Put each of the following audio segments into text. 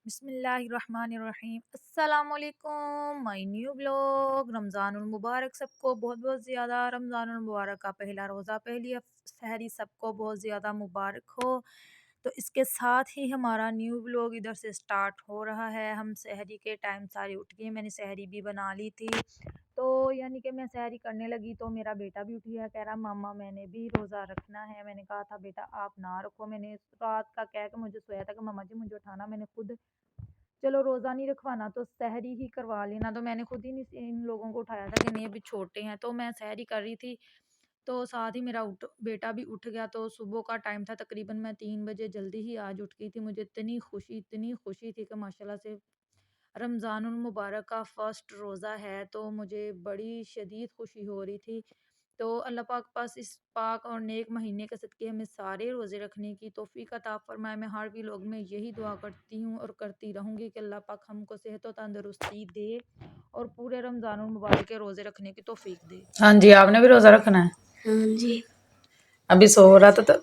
बिस्मिल्लाहिर्रहमानिर्रहीम अस्सलामुअलैकुम my new blog. रमज़ानुल मुबारक सबको बहुत बहुत ज़्यादा। रमज़ानुल मुबारक का पहला रोज़ा पहली सहरी सबको बहुत ज़्यादा मुबारक हो। तो इसके साथ ही हमारा न्यू ब्लॉग इधर से स्टार्ट हो रहा है। हम सहरी के टाइम सारे उठ गए, मैंने सहरी भी बना ली थी। तो यानी कि मैं सहरी करने लगी तो मेरा बेटा भी उठ गया, कह रहा मामा मैंने भी रोज़ा रखना है। मैंने कहा था बेटा आप ना रखो, मैंने रात का कह के मुझे सोया था कि मामा जी मुझे उठाना, मैंने खुद चलो रोज़ा नहीं रखवाना तो सहरी ही करवा लेना। तो मैंने खुद ही नहीं इन लोगों को उठाया था कि नहीं अभी छोटे हैं। तो मैं सहरी कर रही थी तो साथ ही मेरा बेटा भी उठ गया। तो सुबह का टाइम था, तकरीबन मैं 3 बजे जल्दी ही आज उठ गई थी। मुझे इतनी खुशी थी कि माशाल्लाह से रमज़ानुल मुबारक का फ़र्स्ट रोज़ा है, तो मुझे बड़ी शदीद खुशी हो रही थी। तो अल्लाह पाक पास इस पाक और नेक महीने के सदक़े हमें सारे रोज़े रखने की तौफ़ीक अता फ़रमाए। मैं हर व्लॉग में यही दुआ करती हूँ और करती रहूँगी कि अल्लाह पाक हमको सेहत और तंदुरुस्ती दे और पूरे रमज़ानुल मुबारक के रोज़े रखने की तौफ़ीक दे। हाँ जी, आपने भी रोज़ा रखना है? हाँ जी। अभी सो रहा था तो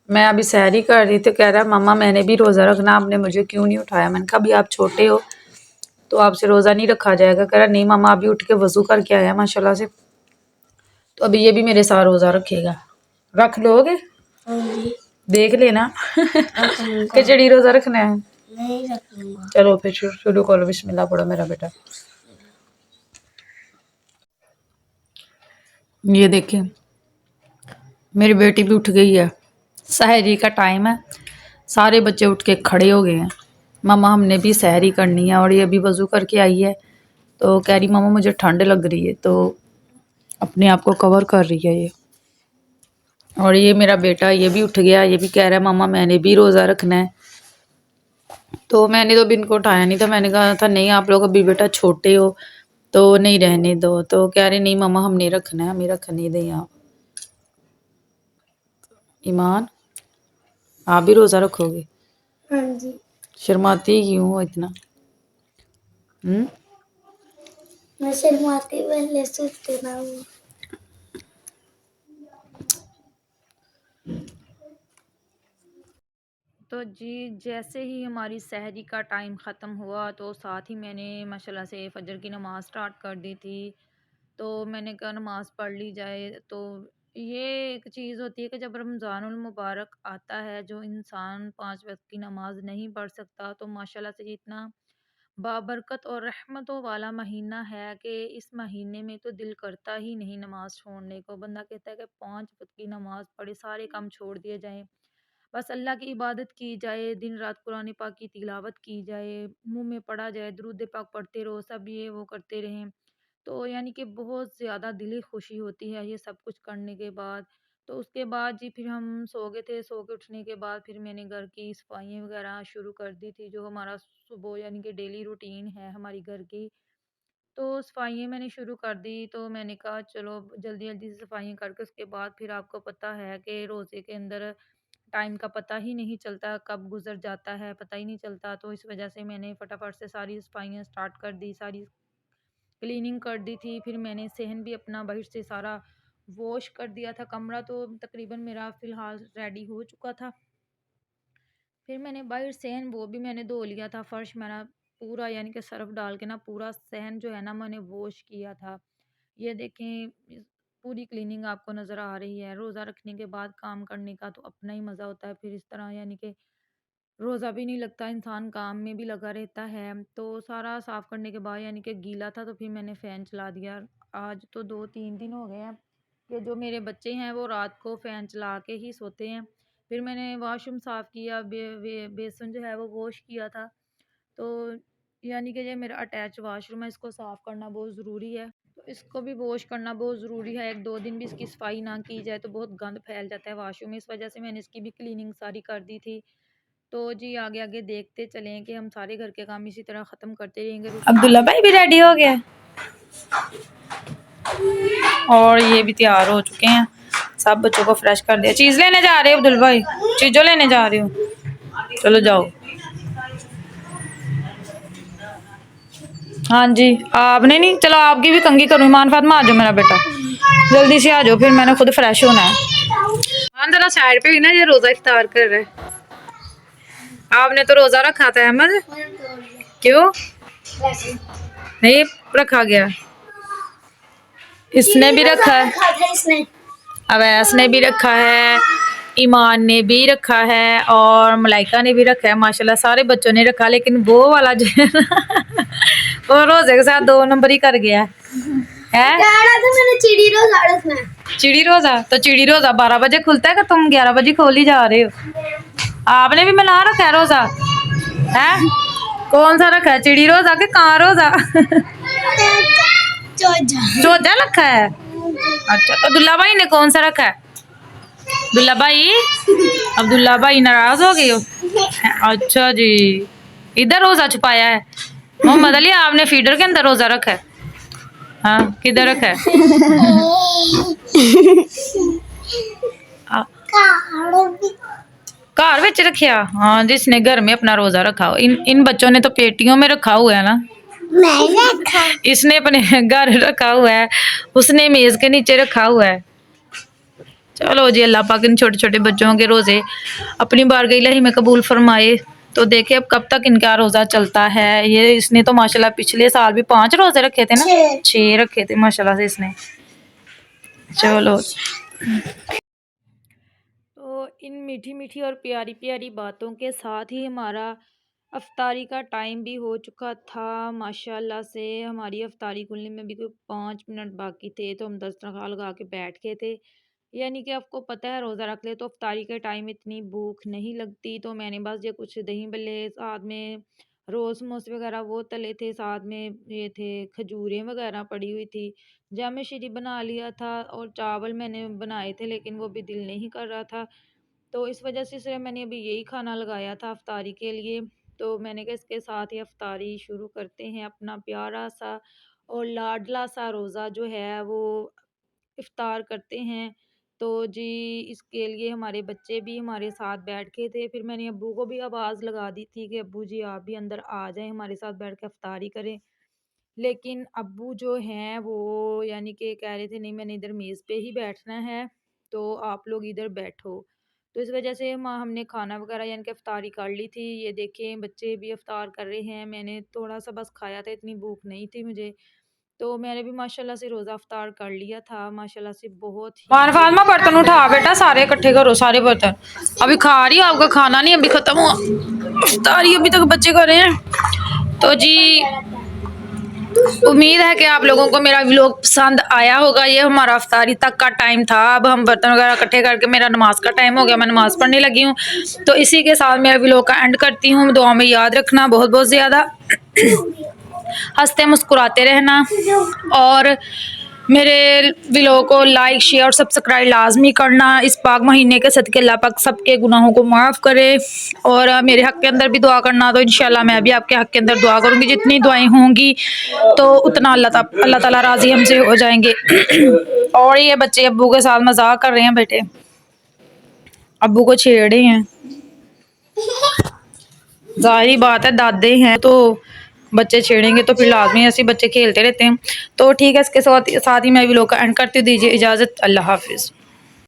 मैं अभी सहरी कर रही थी, कह रहा मम्मा मैंने भी रोज़ा रखना, आपने मुझे क्यों नहीं उठाया। मैंने कहा अभी आप छोटे हो तो आपसे रोज़ा नहीं रखा जाएगा। कह रहा नहीं मम्मा अभी उठ के वज़ू करके आया माशाल्लाह से, तो अभी ये भी मेरे साथ रोज़ा रखेगा। रख लोगे? हाँ जी। देख लेना रखूंगा। खिचड़ी रोज़ा रखना है? नहीं रखूंगा। चलो फिर शुरू करो, बिस्मिल्लाह पढ़ो मेरा बेटा। ये देखिए मेरी बेटी भी उठ गई है, सहरी का टाइम है, सारे बच्चे उठ के खड़े हो गए हैं। मम्मा हमने भी सहरी करनी है, और ये अभी वज़ू करके आई है तो कह रही मम्मा मुझे ठंड लग रही है, तो अपने आप को कवर कर रही है ये। और ये मेरा बेटा ये भी उठ गया, ये भी कह रहा है मम्मा मैंने भी रोज़ा रखना है। तो मैंने तो इनको उठाया नहीं था, मैंने कहा था नहीं आप लोग अभी बेटा छोटे हो तो नहीं रहने दो। तो कह रहे नहीं मम्मा हमने रखना है, हमें रखने दें आप। ईमान आप भी रोज़ा रखोगे? हाँ जी। शर्माती क्यों हो इतना? मैं शर्माती पहले सोचते ना हूँ। तो जी जैसे ही हमारी सहरी का टाइम ख़त्म हुआ तो साथ ही मैंने माशाल्लाह से फ़जर की नमाज़ स्टार्ट कर दी थी। तो मैंने कहा नमाज़ पढ़ ली जाए। तो ये एक चीज़ होती है कि जब रमज़ानुल मुबारक आता है, जो इंसान 5 वक्त की नमाज़ नहीं पढ़ सकता, तो माशाल्लाह से ये इतना बाबरकत और रहमतों वाला महीना है कि इस महीने में तो दिल करता ही नहीं नमाज़ छोड़ने को। बंदा कहता है कि 5 वक्त की नमाज़ पढ़े, सारे काम छोड़ दिए जाएँ, बस अल्लाह की इबादत की जाए, दिन रात कुरान पाक की तिलावत की जाए, मुँह में पढ़ा जाए, दुरूद पाक पढ़ते रहो, सब ये वो करते रहें। तो यानी कि बहुत ज़्यादा दिली खुशी होती है ये सब कुछ करने के बाद। तो उसके बाद जी फिर हम सो गए थे, सो के उठने के बाद फिर मैंने घर की सफाइयाँ वगैरह शुरू कर दी थी, जो हमारा सुबह यानी कि डेली रूटीन है हमारी घर की। तो सफाइयाँ मैंने शुरू कर दी, तो मैंने कहा चलो जल्दी-जल्दी से सफाइयाँ करके उसके बाद फिर आपको पता है कि रोज़े के अंदर टाइम का पता ही नहीं चलता, कब गुज़र जाता है, पता ही नहीं चलता। तो इस वजह से मैंने फटाफट से सारी सफाइयाँ स्टार्ट कर दी, सारी क्लीनिंग कर दी थी। फिर मैंने सहन भी अपना बाहर से सारा वॉश कर दिया था, कमरा तो तकरीबन मेरा फ़िलहाल रेडी हो चुका था। फिर मैंने बाहर सहन वो भी मैंने धो लिया था, फ़र्श मेरा पूरा यानी कि सर्फ़ डाल के ना पूरा सहन जो है ना मैंने वॉश किया था। ये देखें पूरी क्लीनिंग आपको नज़र आ रही है। रोज़ा रखने के बाद काम करने का तो अपना ही मज़ा होता है। फिर इस तरह यानी कि रोज़ा भी नहीं लगता, इंसान काम में भी लगा रहता है। तो सारा साफ़ करने के बाद यानी कि गीला था, तो फिर मैंने फ़ैन चला दिया। आज तो 2-3 दिन हो गए हैं कि जो मेरे बच्चे हैं वो रात को फ़ैन चला के ही सोते हैं। फिर मैंने वॉशरूम साफ़ किया, बेसन जो है वो वॉश किया था। तो यानी कि ये मेरा अटैच वॉशरूम है, इसको साफ़ करना बहुत ज़रूरी है। तो इसको भी वॉश करना बहुत ज़रूरी है। 1-2 दिन भी इसकी सफाई ना की जाए तो बहुत गंद फैल जाता है वॉशरूम में। इस वजह से मैंने इसकी भी क्लीनिंग सारी कर दी थी। तो जी आगे आगे देखते चलें कि हम सारे घर के काम इसी तरह ख़त्म करते रहेंगे। अब्दुल्ला भाई भी रेडी हो गया और ये भी तैयार हो चुके हैं। सब बच्चों को फ्रेश कर दिया। चीज़ लेने जा रहे हो अब्दुल भाई? चीज़ों लेने जा रहे हो? चलो जाओ। हाँ जी आपने नहीं, चलो आपकी भी कंगी करूँ। ईमान फातिमा आ जाओ मेरा बेटा, जल्दी से आ जाओ, फिर मैंने खुद फ्रेश होना है। हाँ जरा साइड पे ही ना, ये रोज़ा इफ्तार कर रहे हैं। आपने तो रोजा रखा था अहमद, क्यों नहीं रखा गया? इसने भी रखा है, रखा था इसने। अवैस ने भी रखा है, ईमान ने भी रखा है और मलाइका ने भी रखा है। माशाल्लाह सारे बच्चों ने रखा, लेकिन वो वाला जो है ना वो रोजे के साथ 2 नंबर ही कर गया है। कह रहा था मैंने चिड़ी रोजा रखना है। चिड़ी रोजा? तो चिड़ी रोजा 12 बजे खुलता है कि तुम 11 बजे खोल ही जा रहे हो? आपने भी मिला रखा है रोजा है? कौन सा रखा है, चिड़ी रोजा के कहाँ रोजा? चौजा रखा है। अच्छा, तो दुल्ला भाई ने कौन सा रखा है? दुल्ला भाई, अब्दुल्ला भाई नाराज हो गए हो? अच्छा जी, इधर रोजा छुपाया है। मोहम्मद अली आपने फीडर के अंदर रोजा रखा है? हाँ, किधर रखा है? घर विच रखिया? हाँ, जिसने घर में अपना रोजा रखा हो। इन बच्चों ने तो पेटियों में रखा हुआ है ना। नहीं रखा। इसने अपने घर रखा हुआ है, उसने मेज के नीचे रखा हुआ है। चलो जी, अल्लाह पाक इन छोटे छोटे बच्चों के रोजे अपनी बारगाह इलाही में कबूल फरमाए। तो देखिए अब कब तक इनका रोजा चलता है। ये इसने तो माशाल्लाह पिछले साल भी 5 रोजे रखे थे ना, 6 रखे थे माशाल्लाह से इसने। चलो, तो इन मीठी मीठी और प्यारी प्यारी बातों के साथ ही हमारा अफ्तारी का टाइम भी हो चुका था। माशाल्लाह से हमारी अफ्तारी खुलने में भी कोई 5 मिनट बाकी थे, तो हम दस्तरखान लगा के बैठ गए थे। यानी कि आपको पता है रोज़ा रख ले तो अफ्तारी के टाइम इतनी भूख नहीं लगती। तो मैंने बस ये कुछ दही भल्ले, साथ में रोज़ समोसे वगैरह वो तले थे, साथ में ये थे खजूरें वगैरह पड़ी हुई थी, जामे शीरी बना लिया था और चावल मैंने बनाए थे, लेकिन वो भी दिल नहीं कर रहा था। तो इस वजह से सिर्फ मैंने अभी यही खाना लगाया था अफ्तारी के लिए। तो मैंने कहा इसके साथ ही अफ्तारी शुरू करते हैं। अपना प्यारा सा और लाडला सा रोज़ा जो है वो इफ्तार करते हैं। तो जी, इसके लिए हमारे बच्चे भी हमारे साथ बैठ के थे। फिर मैंने अब्बू को भी आवाज़ लगा दी थी कि अब्बू जी आप भी अंदर आ जाएं, हमारे साथ बैठ के अफ्तारी करें। लेकिन अब्बू जो हैं वो यानी कि कह रहे थे नहीं, मैंने इधर मेज़ पे ही बैठना है, तो आप लोग इधर बैठो। तो इस वजह से हमने खाना वगैरह यानी कि अफ्तारी कर ली थी। ये देखें बच्चे भी अफ्तार कर रहे हैं। मैंने थोड़ा सा बस खाया था, इतनी भूख नहीं थी मुझे। तो मैंने भी माशाल्लाह से रोज़ा अफ्तार कर लिया था। माशाल्लाह से बहुत ही फातिमा बर्तन उठा बेटा, सारे इकट्ठे करो सारे बर्तन। अभी खा रही हो, आपका खाना नहीं अभी खत्म हुआ, अफ्तारी अभी तक बच्चे कर रहे हैं। तो जी, उम्मीद है कि आप लोगों को मेरा व्लॉग पसंद आया होगा। ये हमारा अफ्तारी तक का टाइम था। अब हम बर्तन वगैरह इकट्ठे करके मेरा नमाज का टाइम हो गया, मैं नमाज पढ़ने लगी हूँ। तो इसी के साथ मेरा व्लॉग का एंड करती हूँ। दुआ में याद रखना बहुत बहुत ज़्यादा, हंसते मुस्कुराते रहना और मेरे व्लॉग को लाइक शेयर और सब्सक्राइब लाजमी करना। इस पाक महीने के सदके अल्लाह पाक सबके गुनाहों को माफ़ करे और मेरे हक़ के अंदर भी दुआ करना। तो इंशाल्लाह मैं भी आपके हक़ के अंदर दुआ करूँगी। जितनी दुआएं होंगी तो उतना अल्लाह ताला राज़ी हमसे हो जाएंगे। और ये बच्चे अब्बू के साथ मजाक कर रहे हैं, बेटे अब्बू को छेड़ रहे हैं। जाहिर बात है दादे हैं तो बच्चे छेड़ेंगे तो फिर लाजमी ऐसे बच्चे खेलते रहते हैं। तो ठीक है, इसके साथ ही मैं व्लॉग का एंड करती हूँ। दीजिए इजाज़त, अल्लाह हाफिज़।